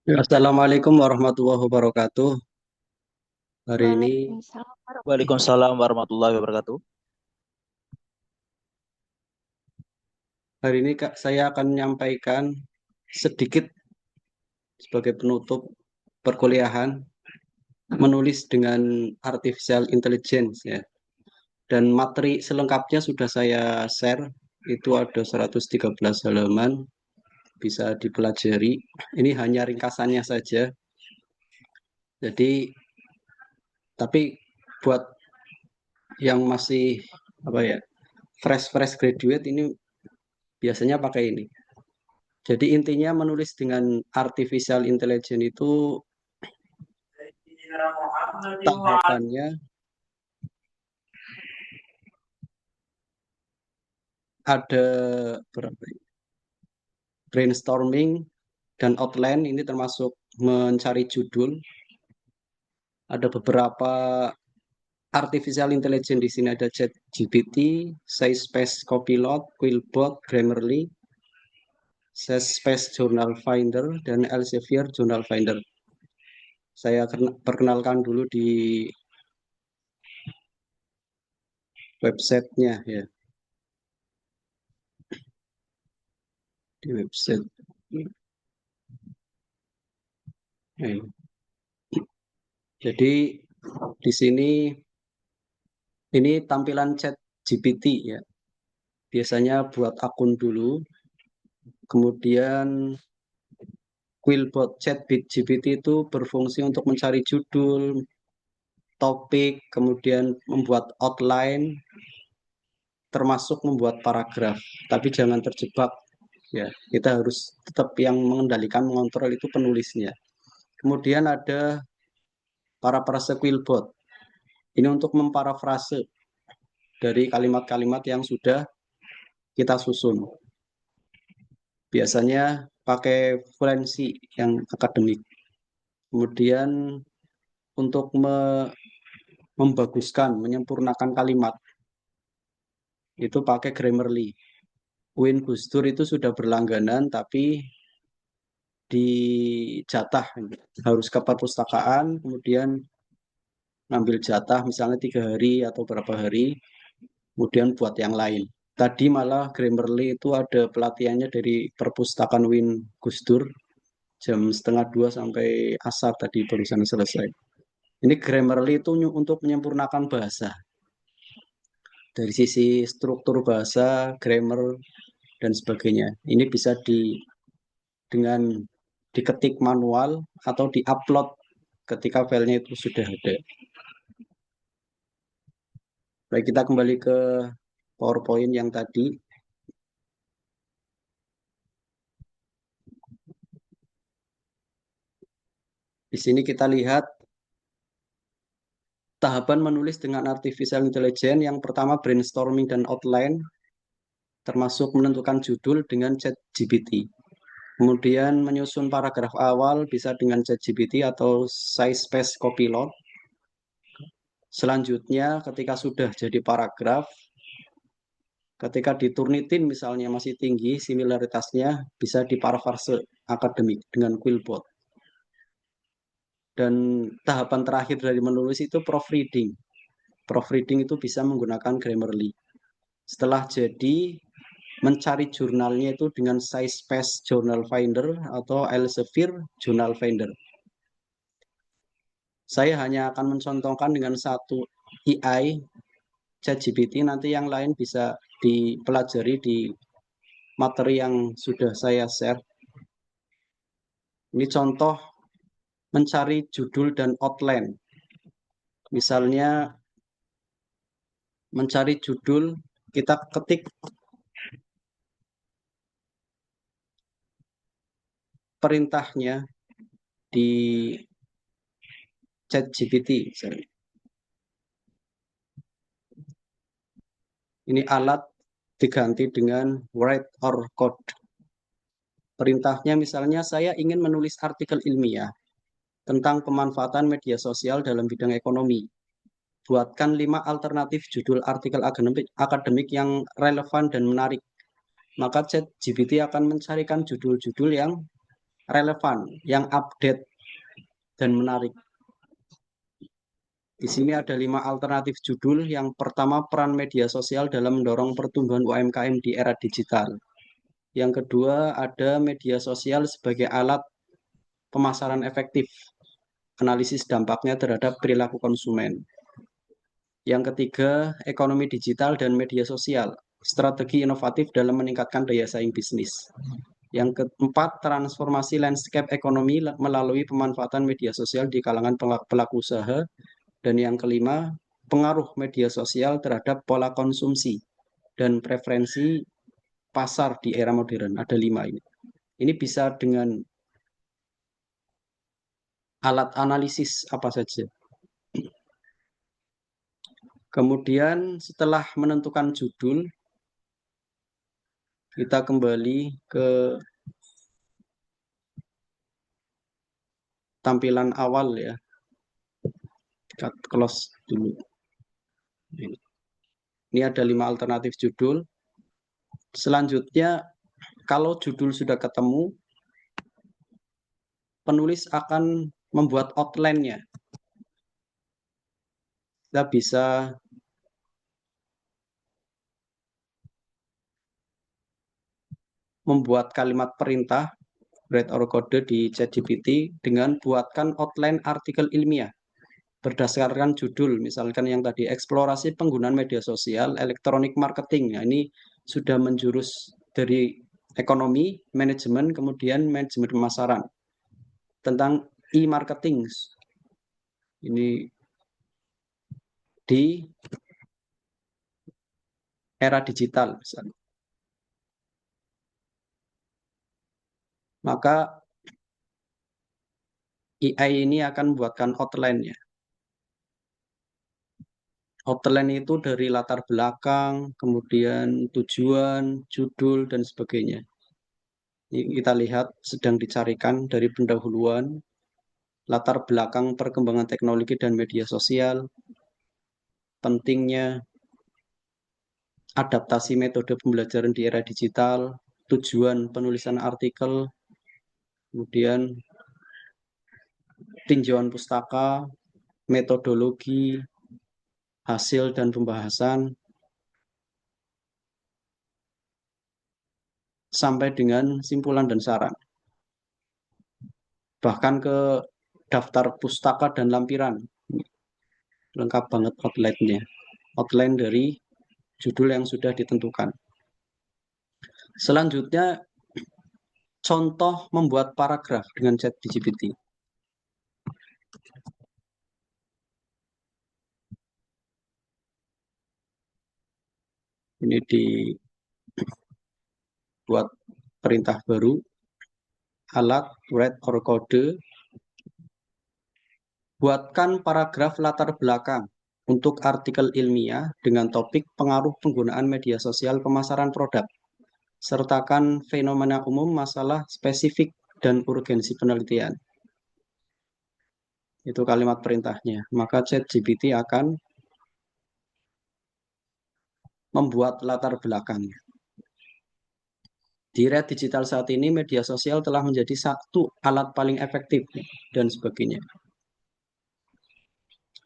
Assalamualaikum warahmatullahi wabarakatuh. Hari ini, Waalaikumsalam warahmatullahi Waalaikumsalam warahmatullahi wabarakatuh. Kak, saya akan menyampaikan sedikit sebagai penutup perkuliahan menulis dengan artificial intelligence ya. Dan materi selengkapnya sudah saya share, itu ada 113 halaman, bisa dipelajari. Ini hanya ringkasannya saja. Jadi, tapi buat yang masih apa ya, fresh graduate ini biasanya pakai ini. Jadi intinya menulis dengan artificial intelligence itu tahapannya ada berapa ya? Brainstorming dan outline, ini termasuk mencari judul. Ada beberapa artificial intelligence di sini, ada ChatGPT, SciSpace Copilot, Quillbot, Grammarly, SciSpace Journal Finder, dan Elsevier Journal Finder. Saya perkenalkan dulu di websitenya ya, di website. Nah, jadi di sini ini tampilan chat GPT ya. Biasanya buat akun dulu, kemudian Quillbot chat GPT itu berfungsi untuk mencari judul, topik, kemudian membuat outline, termasuk membuat paragraf. Tapi jangan terjebak ya. Kita harus tetap yang mengendalikan, mengontrol itu penulisnya. Kemudian ada paraphrase Quillbot. Ini untuk memparafrase dari kalimat-kalimat yang sudah kita susun. Biasanya pakai fluency yang akademik. Kemudian untuk membaguskan, menyempurnakan kalimat, itu pakai Grammarly. Win Gus Dur itu sudah berlangganan, tapi dijatah. Harus ke perpustakaan, kemudian ngambil jatah, misalnya 3 hari atau berapa hari, kemudian buat yang lain. Tadi malah Grammarly itu ada pelatihannya dari perpustakaan Win Gus Dur, jam setengah 2 sampai asar tadi barusan selesai. Ini Grammarly itu untuk menyempurnakan bahasa. Dari sisi struktur bahasa, grammar, dan sebagainya. Ini bisa dengan diketik manual atau diupload ketika filenya itu sudah ada. Baik, kita kembali ke PowerPoint yang tadi. Di sini kita lihat tahapan menulis dengan artificial intelligence. Yang pertama brainstorming dan outline, termasuk menentukan judul dengan ChatGPT. Kemudian menyusun paragraf awal bisa dengan ChatGPT atau SciSpace Copilot. Selanjutnya ketika sudah jadi paragraf, ketika diturnitin misalnya masih tinggi similaritasnya, bisa diparafrase akademik dengan Quillbot. Dan tahapan terakhir dari menulis itu proofreading. Proofreading itu bisa menggunakan Grammarly. Setelah jadi, mencari jurnalnya itu dengan SciSpace Journal Finder atau Elsevier Journal Finder. Saya hanya akan mencontohkan dengan satu AI, ChatGPT, nanti yang lain bisa dipelajari di materi yang sudah saya share. Ini contoh mencari judul dan outline. Misalnya mencari judul, kita ketik perintahnya di ChatGPT. Ini alat diganti dengan write or code. Perintahnya misalnya saya ingin menulis artikel ilmiah tentang pemanfaatan media sosial dalam bidang ekonomi. Buatkan 5 alternatif judul artikel akademik yang relevan dan menarik. Maka ChatGPT akan mencarikan judul-judul yang relevan, yang update dan menarik. Di sini ada 5 alternatif judul. Yang pertama, peran media sosial dalam mendorong pertumbuhan UMKM di era digital. Yang kedua, ada media sosial sebagai alat pemasaran efektif, analisis dampaknya terhadap perilaku konsumen. Yang ketiga, ekonomi digital dan media sosial, strategi inovatif dalam meningkatkan daya saing bisnis. Yang keempat, transformasi landscape ekonomi melalui pemanfaatan media sosial di kalangan pelaku usaha. Dan yang kelima, pengaruh media sosial terhadap pola konsumsi dan preferensi pasar di era modern. Ada 5 ini. Ini bisa dengan alat analisis apa saja. Kemudian setelah menentukan judul, kita kembali ke tampilan awal ya. Kita close dulu. Ini ada 5 alternatif judul. Selanjutnya, kalau judul sudah ketemu, penulis akan membuat outline-nya. Kita bisa membuat kalimat perintah write or code di ChatGPT dengan buatkan outline artikel ilmiah berdasarkan judul, misalkan yang tadi eksplorasi penggunaan media sosial, elektronik marketing. Nah, ini sudah menjurus dari ekonomi, manajemen, kemudian manajemen pemasaran tentang e-marketing. Ini di era digital misalnya. Maka AI ini akan membuatkan outline-nya. Outline itu dari latar belakang, kemudian tujuan, judul, dan sebagainya. Ini kita lihat sedang dicarikan dari pendahuluan, latar belakang perkembangan teknologi dan media sosial, pentingnya adaptasi metode pembelajaran di era digital, tujuan penulisan artikel, kemudian tinjauan pustaka, metodologi, hasil dan pembahasan, sampai dengan simpulan dan saran. Bahkan ke daftar pustaka dan lampiran. Lengkap banget outline-nya. Outline dari judul yang sudah ditentukan. Selanjutnya, contoh membuat paragraf dengan ChatGPT. Ini dibuat perintah baru, alat write or code. Buatkan paragraf latar belakang untuk artikel ilmiah dengan topik pengaruh penggunaan media sosial pemasaran produk. Sertakan fenomena umum, masalah spesifik, dan urgensi penelitian. Itu kalimat perintahnya. Maka ChatGPT akan membuat latar belakangnya. Di era digital saat ini, media sosial telah menjadi satu alat paling efektif dan sebagainya.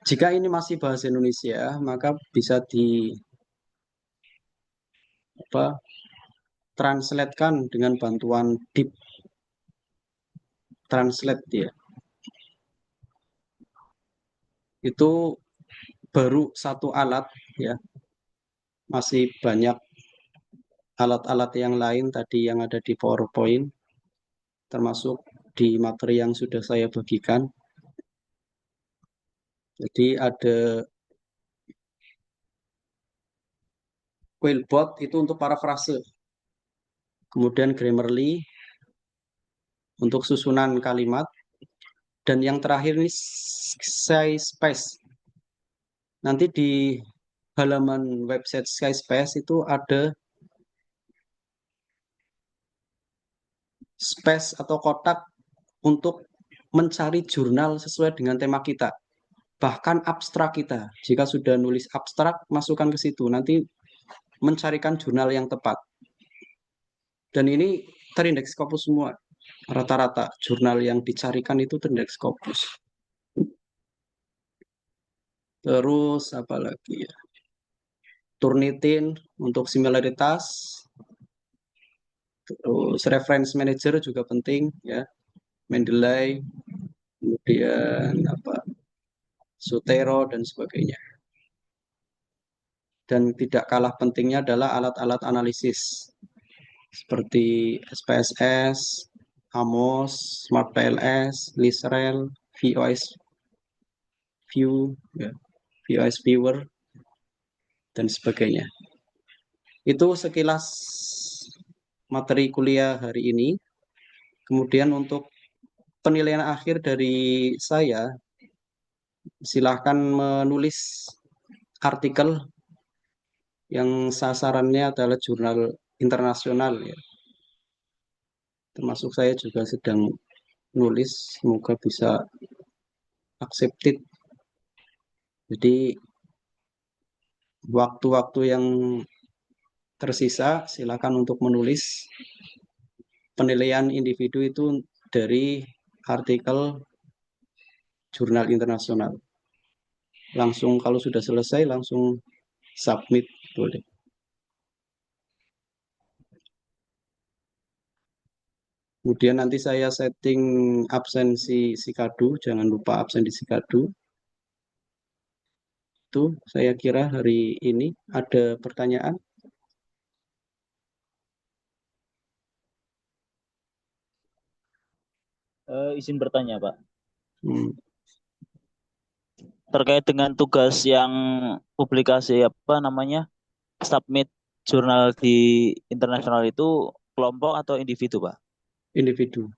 Jika ini masih bahasa Indonesia, maka bisa translatekan dengan bantuan Deep Translate ya. Itu baru satu alat ya. Masih banyak alat-alat yang lain tadi yang ada di PowerPoint, termasuk di materi yang sudah saya bagikan. Jadi ada Quillbot itu untuk parafrase. Kemudian Grammarly untuk susunan kalimat. Dan yang terakhir ini SkySpace. Nanti di halaman website SkySpace itu ada space atau kotak untuk mencari jurnal sesuai dengan tema kita. Bahkan abstrak kita. Jika sudah nulis abstrak, masukkan ke situ. Nanti mencarikan jurnal yang tepat. Dan ini terindeks Scopus semua. rata-rata jurnal yang dicarikan itu Index Scopus. Terus apa lagi ya? Turnitin untuk similaritas. Terus reference manager juga penting ya. Mendeley, kemudian apa? Sutero dan sebagainya. Dan tidak kalah pentingnya adalah alat-alat analisis seperti SPSS, Amos, Smart PLS, Lisrel, VOS View, ya, VOS Viewer, dan sebagainya. Itu sekilas materi kuliah hari ini. Kemudian untuk penilaian akhir dari saya, silahkan menulis artikel yang sasarannya adalah jurnal internasional ya. Termasuk saya juga sedang nulis, semoga bisa accepted. Jadi waktu-waktu yang tersisa silakan untuk menulis penilaian individu itu dari artikel jurnal internasional. Langsung kalau sudah selesai langsung submit boleh. Kemudian nanti saya setting absensi Sikadu, jangan lupa absen di Sikadu. Itu saya kira hari ini ada pertanyaan. Izin bertanya, Pak. Hmm, Terkait dengan tugas yang publikasi apa namanya submit jurnal di internasional itu kelompok atau individu, Pak? individu.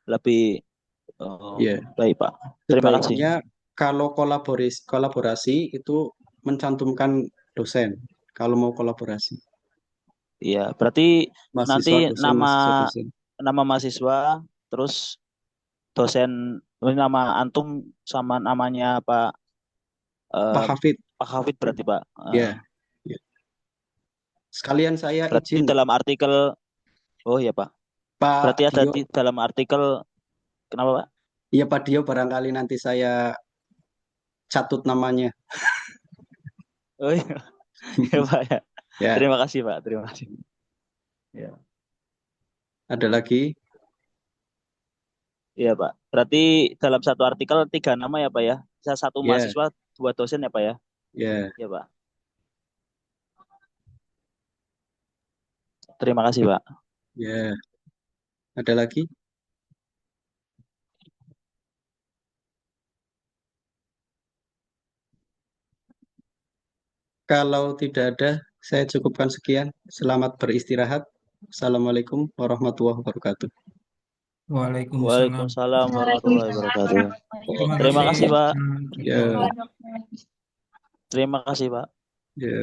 Lebih Ya, baik, Pak. Terima kasih. sebaiknya kalau kolaborasi itu mencantumkan dosen kalau mau kolaborasi. Iya, berarti nanti Mahasiswa dosen, nama mahasiswa dosen. nama mahasiswa, terus dosen, nama antum sama namanya Pak eh, Hafid, Pak Hafid berarti, Pak. ya, ya. Sekalian saya Berarti izin, dalam artikel, oh ya, Pak. Berarti Pak ada Dio, di dalam artikel, kenapa, Pak? iya Pak Dio barangkali nanti saya catut namanya. Oh iya, ya, Pak ya. Ya, Terima kasih, Pak. Terima kasih. Ya. ada lagi. Iya, Pak. Berarti dalam satu artikel 3 nama ya, Pak ya? Bisa satu Ya, mahasiswa, 2 dosen ya, Pak ya? ya, Ya, Pak. Terima kasih, Pak. ya. Ada lagi? Kalau tidak ada, saya cukupkan sekian. Selamat beristirahat. Assalamualaikum warahmatullahi wabarakatuh. Waalaikumsalam. Waalaikumsalam warahmatullahi wabarakatuh. Terima Terima kasih. kasih, Pak. Ya, Ridwan. Terima kasih, Pak. ya.